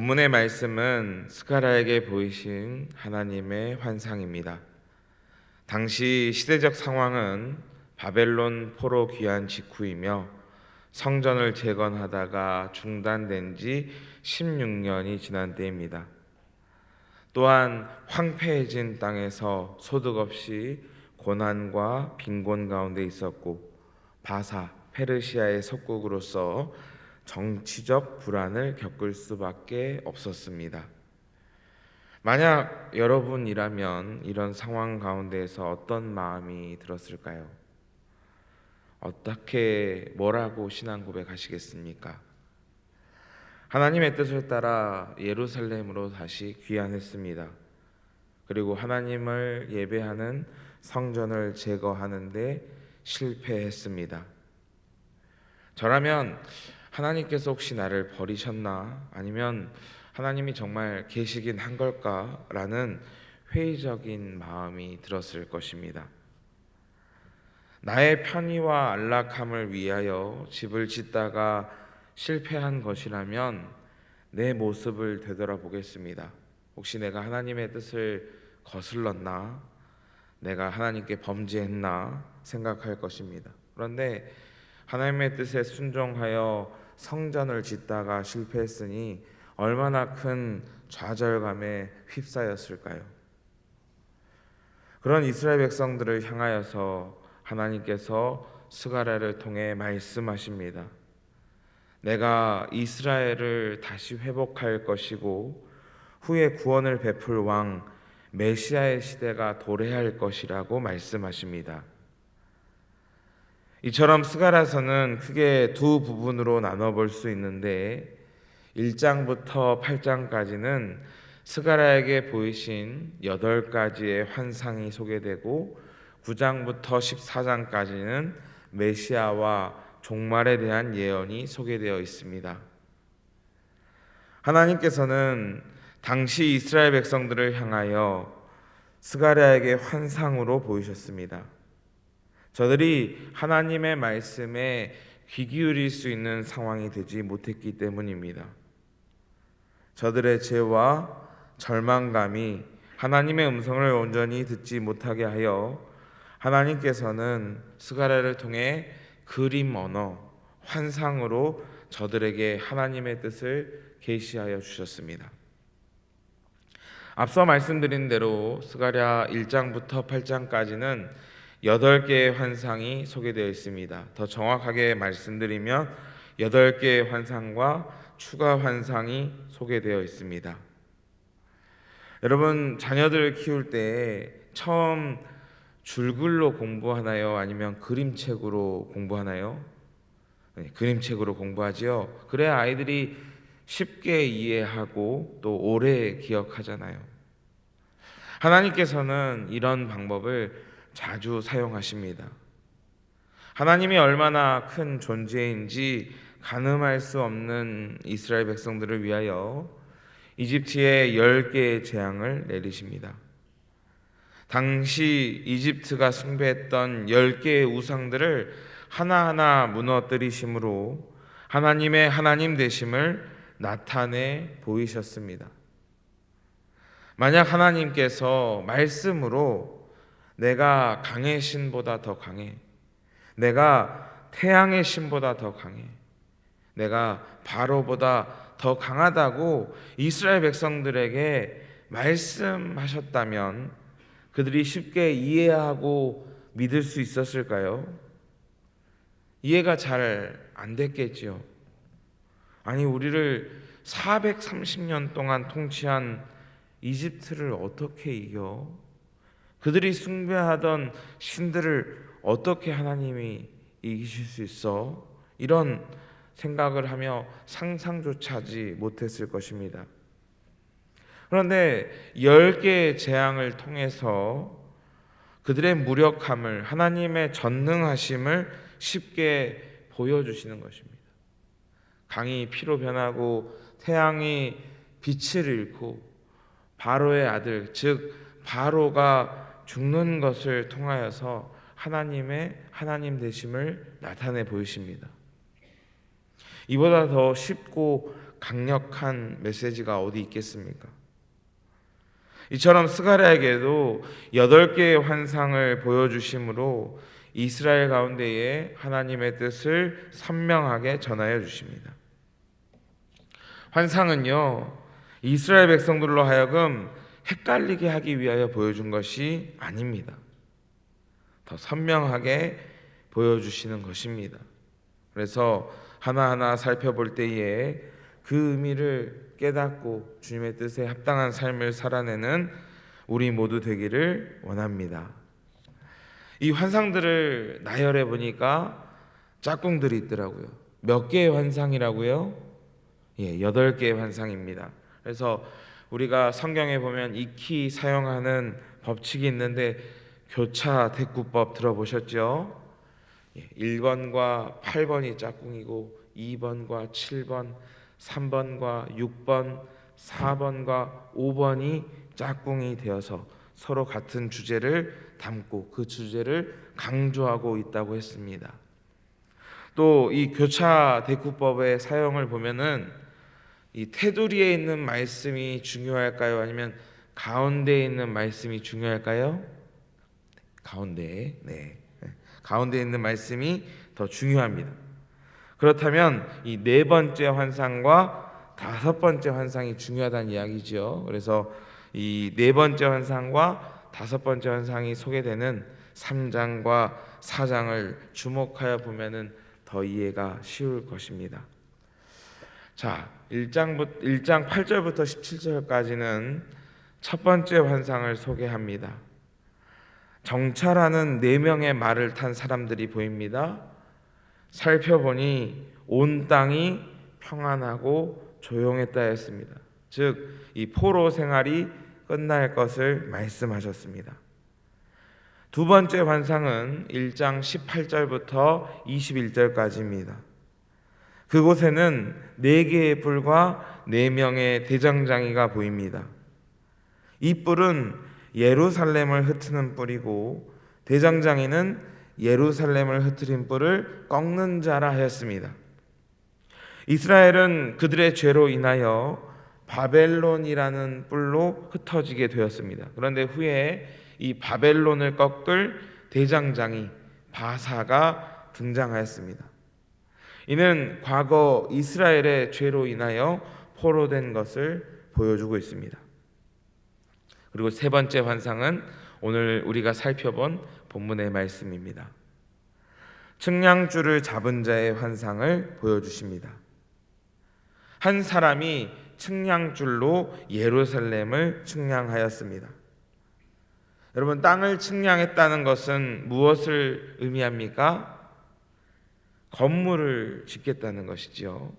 본문의 말씀은 스가랴에게 보이신 하나님의 환상입니다. 당시 시대적 상황은 바벨론 포로 귀환 직후이며 성전을 재건하다가 중단된 지 16년이 지난 때입니다. 또한 황폐해진 땅에서 소득 없이 고난과 빈곤 가운데 있었고 바사, 페르시아의 속국으로서 정치적 불안을 겪을 수밖에 없었습니다. 만약 여러분이라면 이런 상황 가운데에서 어떤 마음이 들었을까요? 어떻게 뭐라고 신앙 고백하시겠습니까? 하나님의 뜻을 따라 예루살렘으로 다시 귀환했습니다. 그리고 하나님을 예배하는 성전을 제거하는 데 실패했습니다. 저라면 하나님께서 혹시 나를 버리셨나? 아니면 하나님이 정말 계시긴 한 걸까? 라는 회의적인 마음이 들었을 것입니다. 나의 편의와 안락함을 위하여 집을 짓다가 실패한 것이라면 내 모습을 되돌아보겠습니다. 혹시 내가 하나님의 뜻을 거슬렀나? 내가 하나님께 범죄했나? 생각할 것입니다. 그런데 하나님의 뜻에 순종하여 성전을 짓다가 실패했으니 얼마나 큰 좌절감에 휩싸였을까요? 그런 이스라엘 백성들을 향하여서 하나님께서 스가랴를 통해 말씀하십니다. 내가 이스라엘을 다시 회복할 것이고 후에 구원을 베풀 왕 메시아의 시대가 도래할 것이라고 말씀하십니다. 이처럼 스가랴서는 크게 두 부분으로 나눠볼 수 있는데 1장부터 8장까지는 스가랴에게 보이신 8가지의 환상이 소개되고 9장부터 14장까지는 메시아와 종말에 대한 예언이 소개되어 있습니다. 하나님께서는 당시 이스라엘 백성들을 향하여 스가랴에게 환상으로 보이셨습니다. 저들이 하나님의 말씀에 귀 기울일 수 있는 상황이 되지 못했기 때문입니다. 저들의 죄와 절망감이 하나님의 음성을 온전히 듣지 못하게 하여 하나님께서는 스가랴를 통해 그림 언어, 환상으로 저들에게 하나님의 뜻을 계시하여 주셨습니다. 앞서 말씀드린 대로 스가랴 1장부터 8장까지는 8개의 환상이 소개되어 있습니다. 더 정확하게 말씀드리면 8개의 환상과 추가 환상이 소개되어 있습니다. 여러분, 자녀들을 키울 때 처음 줄글로 공부하나요? 아니면 그림책으로 공부하나요? 네, 그림책으로 공부하지요. 그래야 아이들이 쉽게 이해하고 또 오래 기억하잖아요. 하나님께서는 이런 방법을 자주 사용하십니다. 하나님이 얼마나 큰 존재인지 가늠할 수 없는 이스라엘 백성들을 위하여 이집트에 10개의 재앙을 내리십니다. 당시 이집트가 숭배했던 10개의 우상들을 하나하나 무너뜨리심으로 하나님의 하나님 되심을 나타내 보이셨습니다. 만약 하나님께서 말씀으로 내가 강의 신보다 더 강해, 내가 태양의 신보다 더 강해, 내가 바로보다 더 강하다고 이스라엘 백성들에게 말씀하셨다면 그들이 쉽게 이해하고 믿을 수 있었을까요? 이해가 잘 안 됐겠지요. 아니, 우리를 430년 동안 통치한 이집트를 어떻게 이겨? 그들이 숭배하던 신들을 어떻게 하나님이 이기실 수 있어? 이런 생각을 하며 상상조차 하지 못했을 것입니다. 그런데 10개의 재앙을 통해서 그들의 무력함을, 하나님의 전능하심을 쉽게 보여주시는 것입니다. 강이 피로 변하고 태양이 빛을 잃고 바로의 아들, 즉 바로가 죽는 것을 통하여서 하나님의 하나님 되심을 나타내 보이십니다. 이보다 더 쉽고 강력한 메시지가 어디 있겠습니까? 이처럼 스가랴에게도 8개의 환상을 보여주심으로 이스라엘 가운데에 하나님의 뜻을 선명하게 전하여 주십니다. 환상은요, 이스라엘 백성들로 하여금 헷갈리게 하기 위하여 보여준 것이 아닙니다. 더 선명하게 보여주시는 것입니다. 그래서 하나하나 살펴볼 때에 그 의미를 깨닫고 주님의 뜻에 합당한 삶을 살아내는 우리 모두 되기를 원합니다. 이 환상들을 나열해 보니까 짝꿍들이 있더라고요. 몇 개의 환상이라고요? 8개의 환상입니다. 그래서 우리가 성경에 보면 익히 사용하는 법칙이 있는데 교차 대꾸법 들어보셨죠? 1번과 8번이 짝꿍이고 2번과 7번, 3번과 6번, 4번과 5번이 짝꿍이 되어서 서로 같은 주제를 담고 그 주제를 강조하고 있다고 했습니다. 또 이 교차 대꾸법의 사용을 보면은 이 테두리에 있는 말씀이 중요할까요? 아니면 가운데에 있는 말씀이 중요할까요? 가운데에, 가운데에 있는 말씀이 더 중요합니다. 그렇다면 이 4번째 환상과 5번째 환상이 중요하다는 이야기죠. 그래서 이 4번째 환상과 5번째 환상이 소개되는 3장과 4장을 주목하여 보면은 더 이해가 쉬울 것입니다. 자, 1장 8절부터 17절까지는 첫 번째 환상을 소개합니다. 정찰하는 4명의 말을 탄 사람들이 보입니다. 살펴보니 온 땅이 평안하고 조용했다 했습니다. 즉, 이 포로 생활이 끝날 것을 말씀하셨습니다. 두 번째 환상은 1장 18절부터 21절까지입니다. 그곳에는 4개의 뿔과 4명의 대장장이가 보입니다. 이 뿔은 예루살렘을 흩트는 뿔이고 대장장이는 예루살렘을 흩트린 뿔을 꺾는 자라 하였습니다. 이스라엘은 그들의 죄로 인하여 바벨론이라는 뿔로 흩어지게 되었습니다. 그런데 후에 이 바벨론을 꺾을 대장장이 바사가 등장하였습니다. 이는 과거 이스라엘의 죄로 인하여 포로된 것을 보여주고 있습니다. 그리고 세 번째 환상은 오늘 우리가 살펴본 본문의 말씀입니다. 측량줄을 잡은 자의 환상을 보여주십니다. 한 사람이 측량줄로 예루살렘을 측량하였습니다. 여러분, 땅을 측량했다는 것은 무엇을 의미합니까? 건물을 짓겠다는 것이죠.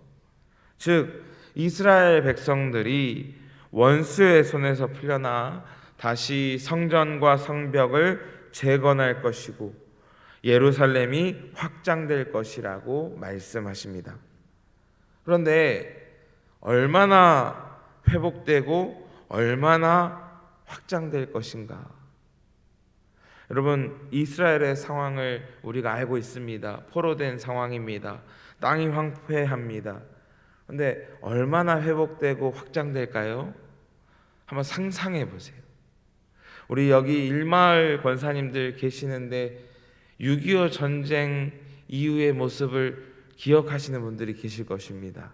즉, 이스라엘 백성들이 원수의 손에서 풀려나 다시 성전과 성벽을 재건할 것이고 예루살렘이 확장될 것이라고 말씀하십니다. 그런데 얼마나 회복되고 얼마나 확장될 것인가? 여러분, 이스라엘의 상황을 우리가 알고 있습니다. 포로된 상황입니다. 땅이 황폐합니다. 그런데 얼마나 회복되고 확장될까요? 한번 상상해 보세요. 우리 여기 일마을 권사님들 계시는데 6.25 전쟁 이후의 모습을 기억하시는 분들이 계실 것입니다.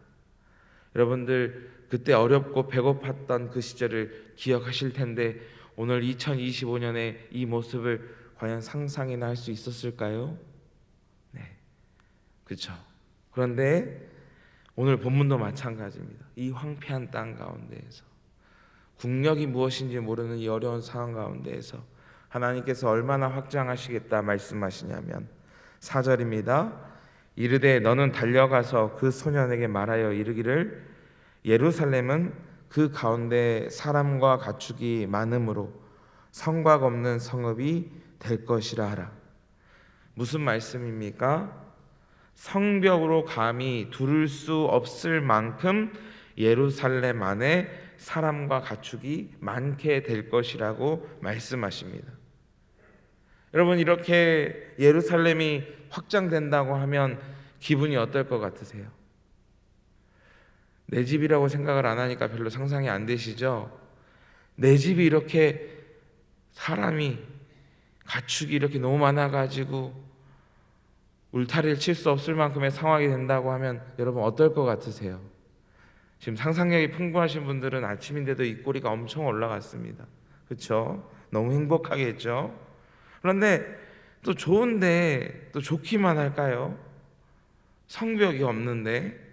여러분들 그때 어렵고 배고팠던 그 시절을 기억하실 텐데 오늘 2025년에 이 모습을 과연 상상이나 할 수 있었을까요? 네, 그렇죠. 그런데 오늘 본문도 마찬가지입니다. 이 황폐한 땅 가운데에서 국력이 무엇인지 모르는 이 어려운 상황 가운데에서 하나님께서 얼마나 확장하시겠다 말씀하시냐면 4절입니다. 이르되 너는 달려가서 그 소년에게 말하여 이르기를 예루살렘은 그 가운데 사람과 가축이 많으므로 성곽 없는 성읍이 될 것이라 하라. 무슨 말씀입니까? 성벽으로 감히 두를 수 없을 만큼 예루살렘 안에 사람과 가축이 많게 될 것이라고 말씀하십니다. 여러분, 이렇게 예루살렘이 확장된다고 하면 기분이 어떨 것 같으세요? 내 집이라고 생각을 안 하니까 별로 상상이 안 되시죠? 내 집이 이렇게 사람이 가축이 이렇게 너무 많아가지고 울타리를 칠 수 없을 만큼의 상황이 된다고 하면 여러분 어떨 것 같으세요? 지금 상상력이 풍부하신 분들은 아침인데도 입꼬리가 엄청 올라갔습니다. 그렇죠? 너무 행복하겠죠? 그런데 또 좋은데 또 좋기만 할까요? 성벽이 없는데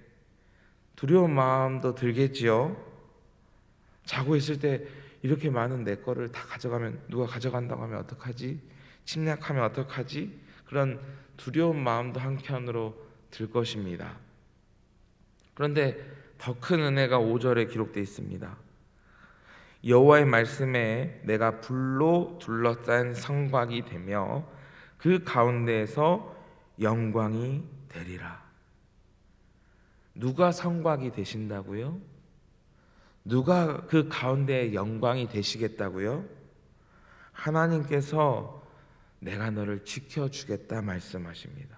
두려운 마음도 들겠지요. 자고 있을 때 이렇게 많은 내 거를 다 가져가면, 누가 가져간다고 하면 어떡하지? 침략하면 어떡하지? 그런 두려운 마음도 한켠으로 들 것입니다. 그런데 더 큰 은혜가 5절에 기록되어 있습니다. 여호와의 말씀에 내가 불로 둘러싼 성곽이 되며 그 가운데에서 영광이 되리라. 누가 성곽이 되신다고요? 누가 그 가운데에 영광이 되시겠다고요? 하나님께서 내가 너를 지켜주겠다 말씀하십니다.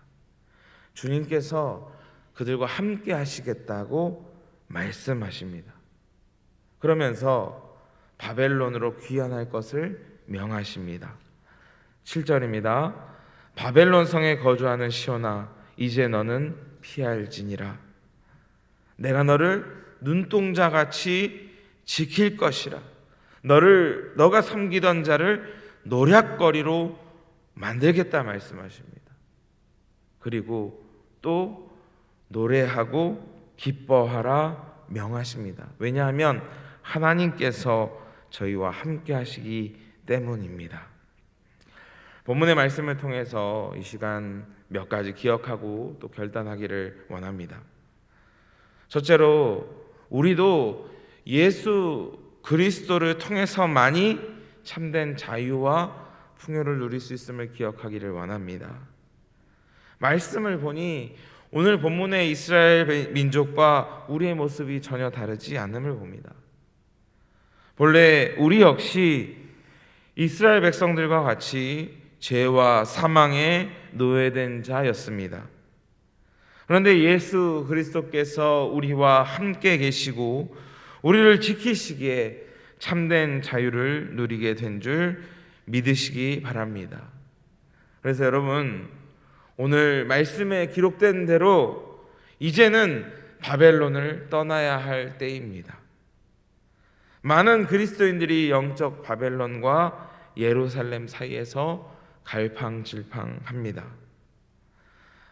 주님께서 그들과 함께 하시겠다고 말씀하십니다. 그러면서 바벨론으로 귀환할 것을 명하십니다. 7절입니다. 바벨론 성에 거주하는 시온아, 이제 너는 피할지니라. 내가 너를 눈동자같이 지킬 것이라. 너가 섬기던 자를 노략거리로 만들겠다 말씀하십니다. 그리고 또 노래하고 기뻐하라 명하십니다. 왜냐하면 하나님께서 저희와 함께 하시기 때문입니다. 본문의 말씀을 통해서 이 시간 몇 가지 기억하고 또 결단하기를 원합니다. 첫째로, 우리도 예수 그리스도를 통해서만이 참된 자유와 풍요를 누릴 수 있음을 기억하기를 원합니다. 말씀을 보니 오늘 본문의 이스라엘 민족과 우리의 모습이 전혀 다르지 않음을 봅니다. 본래 우리 역시 이스라엘 백성들과 같이 죄와 사망에 노예된 자였습니다. 그런데 예수 그리스도께서 우리와 함께 계시고 우리를 지키시기에 참된 자유를 누리게 된 줄 믿으시기 바랍니다. 그래서 여러분, 오늘 말씀에 기록된 대로 이제는 바벨론을 떠나야 할 때입니다. 많은 그리스도인들이 영적 바벨론과 예루살렘 사이에서 갈팡질팡합니다.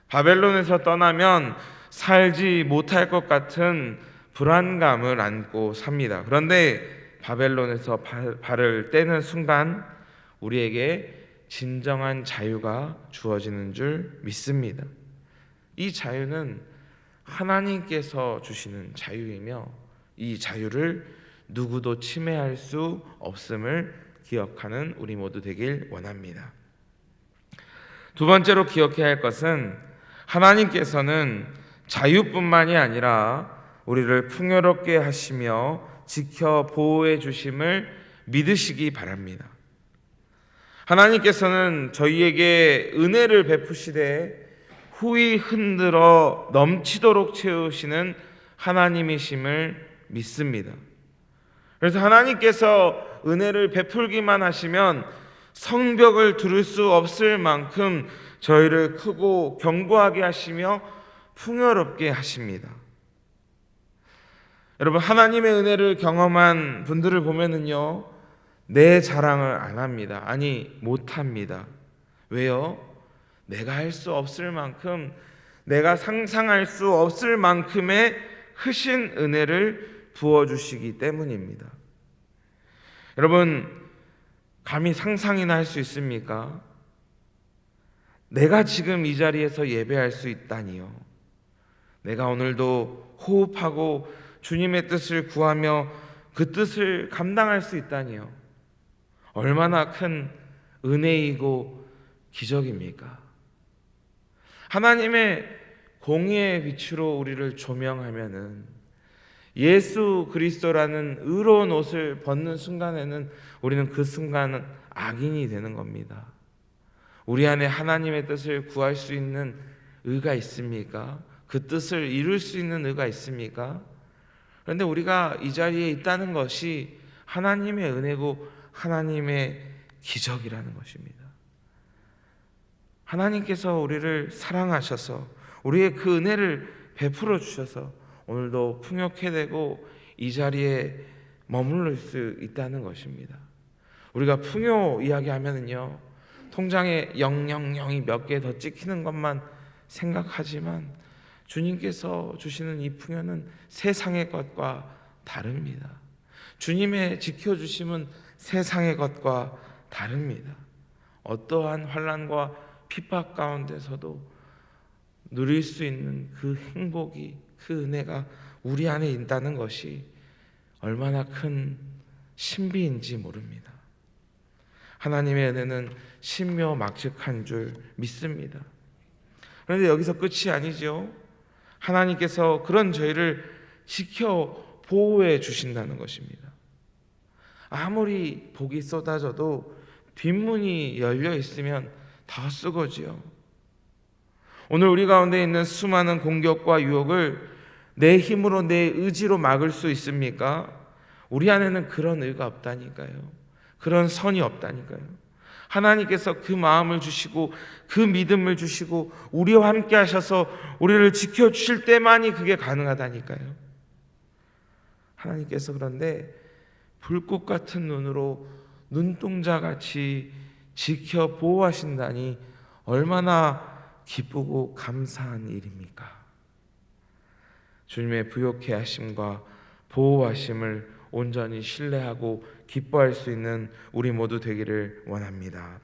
바벨론에서 떠나면 살지 못할 것 같은 불안감을 안고 삽니다. 그런데 바벨론에서 발을 떼는 순간 우리에게 진정한 자유가 주어지는 줄 믿습니다. 이 자유는 하나님께서 주시는 자유이며 이 자유를 누구도 침해할 수 없음을 기억하는 우리 모두 되길 원합니다. 두 번째로 기억해야 할 것은 하나님께서는 자유뿐만이 아니라 우리를 풍요롭게 하시며 지켜 보호해 주심을 믿으시기 바랍니다. 하나님께서는 저희에게 은혜를 베푸시되 후히 흔들어 넘치도록 채우시는 하나님이심을 믿습니다. 그래서 하나님께서 은혜를 베풀기만 하시면 성벽을 두를 수 없을 만큼 저희를 크고 견고하게 하시며 풍요롭게 하십니다. 여러분, 하나님의 은혜를 경험한 분들을 보면은요, 내 자랑을 안 합니다. 아니, 못 합니다. 왜요? 내가 할 수 없을 만큼, 내가 상상할 수 없을 만큼의 크신 은혜를 부어주시기 때문입니다. 여러분, 감히 상상이나 할 수 있습니까? 내가 지금 이 자리에서 예배할 수 있다니요. 내가 오늘도 호흡하고 주님의 뜻을 구하며 그 뜻을 감당할 수 있다니요. 얼마나 큰 은혜이고 기적입니까? 하나님의 공의의 빛으로 우리를 조명하면은 예수 그리스도라는 의로운 옷을 벗는 순간에는 우리는 그 순간은 악인이 되는 겁니다. 우리 안에 하나님의 뜻을 구할 수 있는 의가 있습니까? 그 뜻을 이룰 수 있는 의가 있습니까? 그런데 우리가 이 자리에 있다는 것이 하나님의 은혜고 하나님의 기적이라는 것입니다. 하나님께서 우리를 사랑하셔서 우리의 그 은혜를 베풀어 주셔서 오늘도 풍요케 되고 이 자리에 머무를 수 있다는 것입니다. 우리가 풍요 이야기하면은요, 통장에 000이 몇 개 더 찍히는 것만 생각하지만 주님께서 주시는 이 풍요는 세상의 것과 다릅니다. 주님의 지켜주심은 세상의 것과 다릅니다. 어떠한 환난과 핍박 가운데서도 누릴 수 있는 그 행복이, 그 은혜가 우리 안에 있다는 것이 얼마나 큰 신비인지 모릅니다. 하나님의 은혜는 신묘막측한 줄 믿습니다. 그런데 여기서 끝이 아니죠. 하나님께서 그런 저희를 지켜 보호해 주신다는 것입니다. 아무리 복이 쏟아져도 뒷문이 열려 있으면 다 썩어지요. 오늘 우리 가운데 있는 수많은 공격과 유혹을 내 힘으로, 내 의지로 막을 수 있습니까? 우리 안에는 그런 의가 없다니까요. 그런 선이 없다니까요. 하나님께서 그 마음을 주시고 그 믿음을 주시고 우리와 함께 하셔서 우리를 지켜주실 때만이 그게 가능하다니까요. 하나님께서 그런데 불꽃 같은 눈으로 눈동자같이 지켜 보호하신다니 얼마나 기쁘고 감사한 일입니까? 주님의 부욕케 하심과 보호하심을 온전히 신뢰하고 기뻐할 수 있는 우리 모두 되기를 원합니다.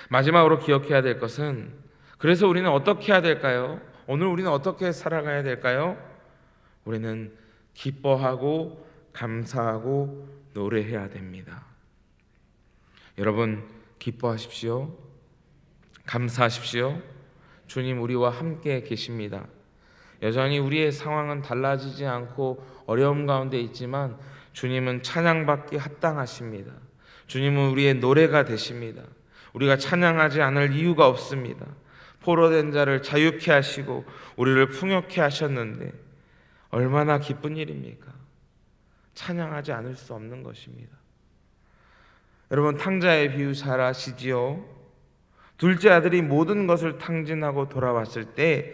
마지막으로 기억해야 될 것은, 그래서 우리는 어떻게 해야 될까요? 오늘 우리는 어떻게 살아가야 될까요? 우리는 기뻐하고 감사하고 노래해야 됩니다. 여러분, 기뻐하십시오. 감사하십시오. 주님 우리와 함께 계십니다. 여전히 우리의 상황은 달라지지 않고 어려움 가운데 있지만 주님은 찬양받기 합당하십니다. 주님은 우리의 노래가 되십니다. 우리가 찬양하지 않을 이유가 없습니다. 포로된 자를 자유케 하시고 우리를 풍요케 하셨는데 얼마나 기쁜 일입니까? 찬양하지 않을 수 없는 것입니다. 여러분, 탕자의 비유 잘 아시지요? 둘째 아들이 모든 것을 탕진하고 돌아왔을 때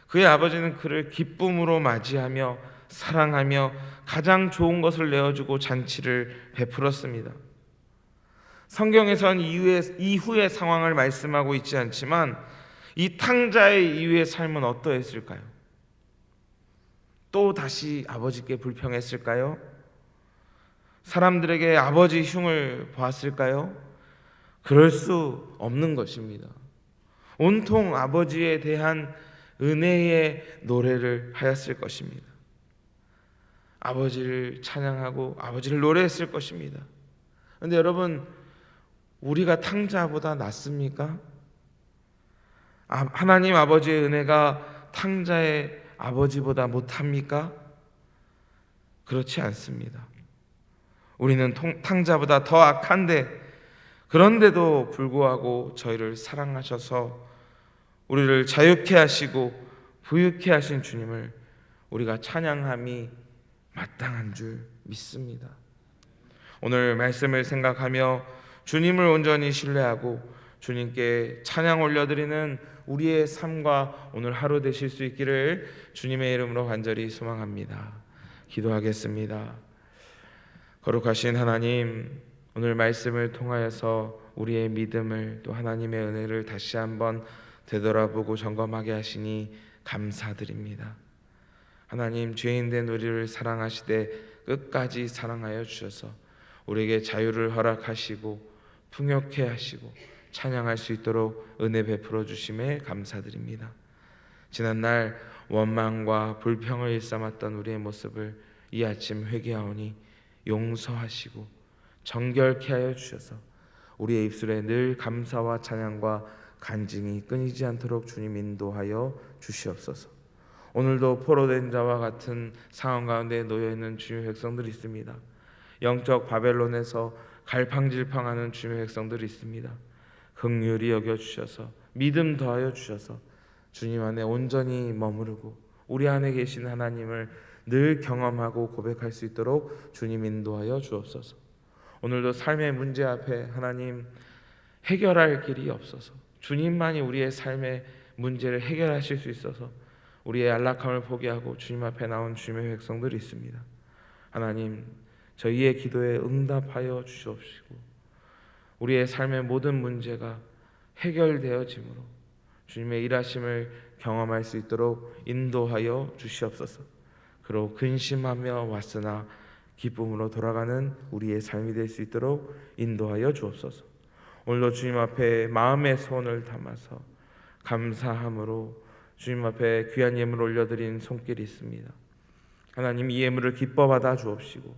그의 아버지는 그를 기쁨으로 맞이하며 사랑하며 가장 좋은 것을 내어주고 잔치를 베풀었습니다. 성경에선 이후의 상황을 말씀하고 있지 않지만 이 탕자의 이후의 삶은 어떠했을까요? 또 다시 아버지께 불평했을까요? 사람들에게 아버지 흉을 보았을까요? 그럴 수 없는 것입니다. 온통 아버지에 대한 은혜의 노래를 하였을 것입니다. 아버지를 찬양하고 아버지를 노래했을 것입니다. 그런데 여러분, 우리가 탕자보다 낫습니까? 하나님 아버지의 은혜가 탕자의 아버지보다 못합니까? 그렇지 않습니다. 우리는 탕자보다 더 악한데 그런데도 불구하고 저희를 사랑하셔서 우리를 자유케 하시고 부유케 하신 주님을 우리가 찬양함이 마땅한 줄 믿습니다. 오늘 말씀을 생각하며 주님을 온전히 신뢰하고 주님께 찬양 올려드리는 우리의 삶과 오늘 하루 되실 수 있기를 주님의 이름으로 간절히 소망합니다. 기도하겠습니다. 거룩하신 하나님, 오늘 말씀을 통하여서 우리의 믿음을 또 하나님의 은혜를 다시 한번 되돌아보고 점검하게 하시니 감사드립니다. 하나님, 죄인된 우리를 사랑하시되 끝까지 사랑하여 주셔서 우리에게 자유를 허락하시고 풍요케 하시고 찬양할 수 있도록 은혜 베풀어 주심에 감사드립니다. 지난날 원망과 불평을 일삼았던 우리의 모습을 이 아침 회개하오니 용서하시고 정결케 하여 주셔서 우리의 입술에 늘 감사와 찬양과 간증이 끊이지 않도록 주님 인도하여 주시옵소서. 오늘도 포로된 자와 같은 상황 가운데 놓여있는 주님의 백성들이 있습니다. 영적 바벨론에서 갈팡질팡하는 주님의 백성들이 있습니다. 긍휼히 여겨주셔서 믿음 더하여 주셔서 주님 안에 온전히 머무르고 우리 안에 계신 하나님을 늘 경험하고 고백할 수 있도록 주님 인도하여 주옵소서. 오늘도 삶의 문제 앞에 하나님 해결할 길이 없어서 주님만이 우리의 삶의 문제를 해결하실 수 있어서 우리의 안락함을 포기하고 주님 앞에 나온 주님의 백성들이 있습니다. 하나님, 저희의 기도에 응답하여 주시옵시고 우리의 삶의 모든 문제가 해결되어짐으로 주님의 일하심을 경험할 수 있도록 인도하여 주시옵소서. 그로 근심하며 왔으나 기쁨으로 돌아가는 우리의 삶이 될 수 있도록 인도하여 주옵소서. 오늘도 주님 앞에 마음의 소원을 담아서 감사함으로 주님 앞에 귀한 예물 올려드린 손길이 있습니다. 하나님, 이 예물을 기뻐 받아 주옵시고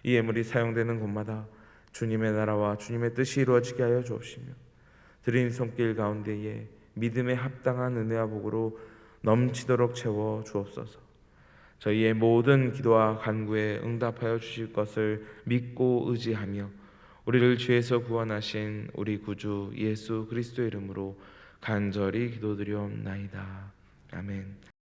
이 예물이 사용되는 곳마다 주님의 나라와 주님의 뜻이 이루어지게 하여 주옵시며 드린 손길 가운데에 믿음에 합당한 은혜와 복으로 넘치도록 채워 주옵소서. 저희의 모든 기도와 간구에 응답하여 주실 것을 믿고 의지하며 우리를 죄에서 구원하신 우리 구주 예수 그리스도의 이름으로 간절히 기도드리옵나이다. 아멘.